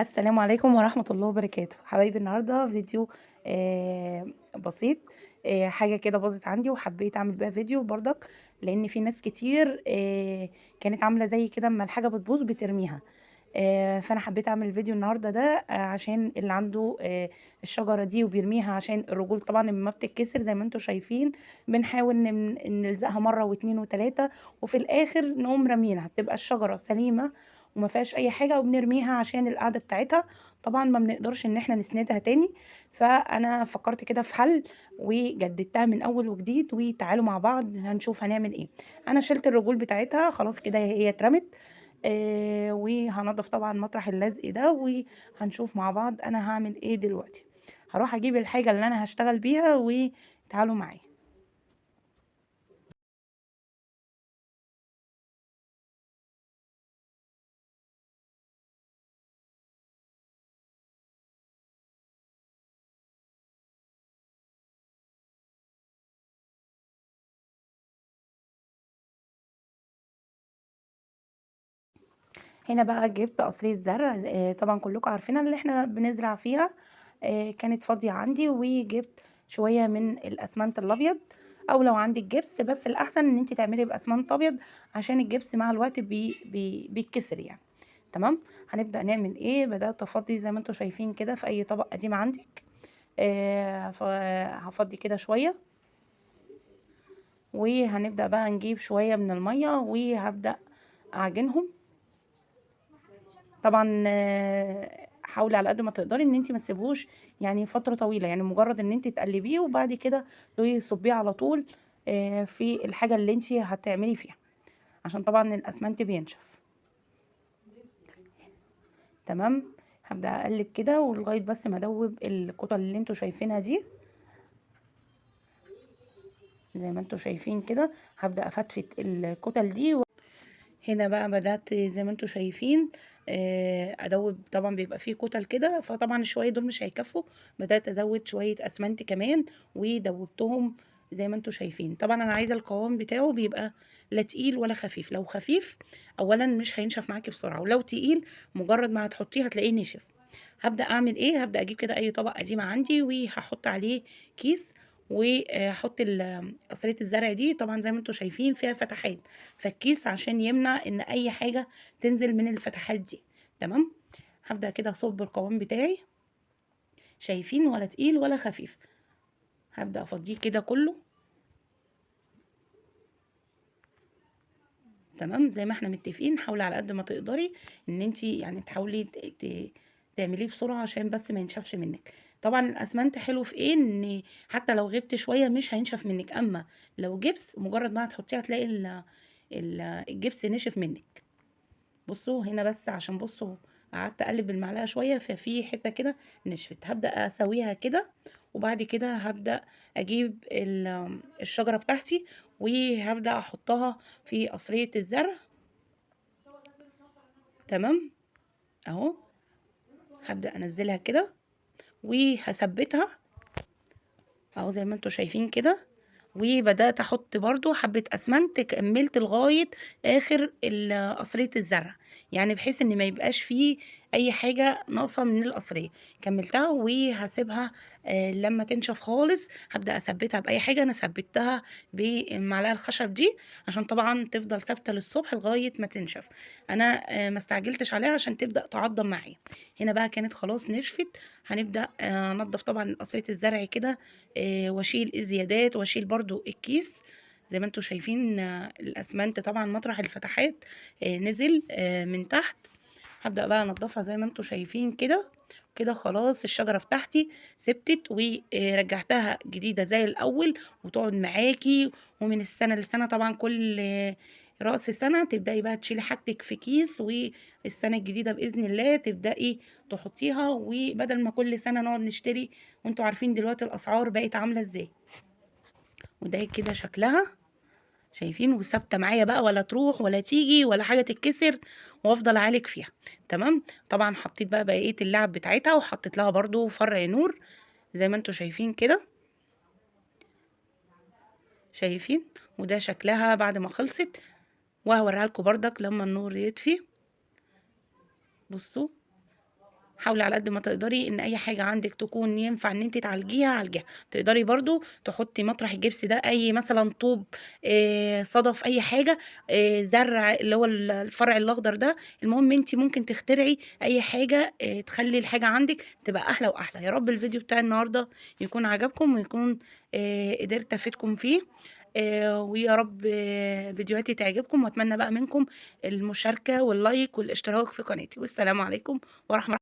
السلام عليكم ورحمة الله وبركاته حبايبي. النهاردة فيديو بسيط. حاجة كده باظت عندي وحبيت أعمل بيها فيديو برضك، لأن في ناس كتير كانت عاملة زي كده اما الحاجة بتبوظ بترميها. فأنا حبيت أعمل الفيديو النهاردة ده عشان اللي عنده الشجرة دي وبيرميها، عشان الرجول طبعا لما بتتكسر زي ما انتوا شايفين بنحاول نلزقها مرة واتنين وتلاتة، وفي الآخر نقوم رامينها، بتبقى الشجرة سليمة وما فيهاش اي حاجه وبنرميها عشان القعده بتاعتها. طبعا ما بنقدرش ان احنا نسندها تاني، فانا فكرت كده في حل وجددتها من اول وجديد، وتعالوا مع بعض هنشوف هنعمل ايه. انا شلت الرجول بتاعتها خلاص كده، هي اترمت. وهنضف طبعا مطرح اللزق ده، وهنشوف مع بعض انا هعمل ايه دلوقتي. هروح اجيب الحاجه اللي انا هشتغل بيها وتعالوا معايا. هنا بقى جبت قصرية زرع، طبعا كلكم عارفينها اللي احنا بنزرع فيها. كانت فاضية عندي، وجبت شوية من الأسمنت الأبيض، أو لو عندك جبس، بس الأحسن إن انت تعملي بأسمنت أبيض عشان الجبس مع الوقت بيتكسر يعني. تمام. هنبدأ نعمل ايه. بدأت أفضي زي ما انتوا شايفين كده في أي طبق قديم عندك. فهفضي كده شوية، وهنبدأ بقى نجيب شوية من المية وهبدأ أعجنهم. طبعا حاولي على قد ما تقدري ان انت ما تسيبهوش يعني فتره طويله، يعني مجرد ان انت تقلبيه وبعد كده تصبيه على طول في الحاجه اللي انت هتعملي فيها، عشان طبعا الاسمنت بينشف. تمام. هبدا اقلب كده ولغايه بس ما ادوب الكتل اللي انتوا شايفينها دي. زي ما انتوا شايفين كده هبدا افتفت الكتل دي. هنا بقى بدأت زي ما انتوا شايفين ادوب. طبعا بيبقى فيه كتل كده، فطبعا الشوية دول مش هيكفوا. بدأت ازود شوية اسمنت كمان ودوبتهم زي ما انتوا شايفين. طبعا انا عايزة القوام بتاعه بيبقى لا تقيل ولا خفيف. لو خفيف اولا مش هينشف معاكي بسرعة، ولو تقيل مجرد ما هتحطيه هتلاقيه نشف. هبدأ اعمل ايه. هبدأ اجيب كده اي طبق قديم عندي وهحط عليه كيس، واحط قصرية الزرع دي. طبعا زي ما انتوا شايفين فيها فتحات، فالكيس عشان يمنع ان اي حاجة تنزل من الفتحات دي. تمام. هبدأ كده اصب القوام بتاعي. شايفين؟ ولا تقيل ولا خفيف. هبدأ افضيه كده كله. تمام. زي ما احنا متفقين حاولي على قد ما تقدري ان انت يعني تحاولي تعمليه بسرعة عشان بس ما ينشفش منك. طبعا الاسمنت حلو في ايه، ان حتى لو غبت شوية مش هينشف منك. اما لو جبس مجرد ما هتحطيه هتلاقي الجبس نشف منك. بصوا هنا بس عشان بصوا قعدت اقلب بالمعلقه شويه ففي حته كده نشفت. هبدا اسويها كده، وبعد كده هبدا اجيب الشجره بتاعتي وهبدا احطها في قصريه الزرع. تمام. اهو هبدا انزلها كده وهثبتها اهو زي ما انتوا شايفين كده. وبدات احط برضو حبه اسمنت، كملت لغايه اخر قصريه الزرع، يعني بحيث ان ما يبقاش فيه اي حاجه ناقصه من القصريه. كملتها وهسيبها لما تنشف خالص هبدا اثبتها باي حاجه. انا ثبتها بالمعلقه الخشب دي عشان طبعا تفضل ثابته للصبح لغايه ما تنشف. انا ما استعجلتش عليها عشان تبدا تعضم معايا. هنا بقى كانت خلاص نشفت. هنبدا انضف طبعا قصريه الزرع كده، واشيل الزيادات واشيل برضو الكيس. زي ما انتوا شايفين الاسمنت طبعا مطرح الفتحات نزل من تحت. هبدأ بقى انضفها زي ما انتوا شايفين كده. كده خلاص الشجرة بتاعتي ثبتت ورجعتها جديدة زي الأول وتقعد معاكي. ومن السنة للسنة طبعا كل رأس سنة تبدأي بقى تشيلي حاجتك في كيس، والسنة الجديدة بإذن الله تبدأي تحطيها، وبدل ما كل سنة نقعد نشتري. وانتوا عارفين دلوقتي الأسعار بقت عاملة ازاي. وده كده شكلها شايفين، وثابته معايا بقى، ولا تروح ولا تيجي ولا حاجه تتكسر، وافضل اعالج فيها. تمام. طبعا حطيت بقى بقيه اللعب بتاعتها وحطيت لها برضو فرع نور زي ما انتوا شايفين كده. شايفين؟ وده شكلها بعد ما خلصت، وهوريها لكم بردك لما النور يطفي. بصوا حاولي على قد ما تقدري ان اي حاجه عندك تكون ينفع ان انت تعالجيها عالجيها. تقدري برضو تحطي مطرح الجبس ده اي مثلا طوب، صدف، اي حاجه، زرع اللي هو الفرع الاخضر ده. المهم انت ممكن تخترعي اي حاجه تخلي الحاجه عندك تبقى احلى واحلى. يا رب الفيديو بتاع النهارده يكون عجبكم ويكون قدرت افيدكم فيه. ويا رب فيديوهاتي تعجبكم، واتمنى بقى منكم المشاركة واللايك والاشتراك في قناتي. والسلام عليكم ورحمة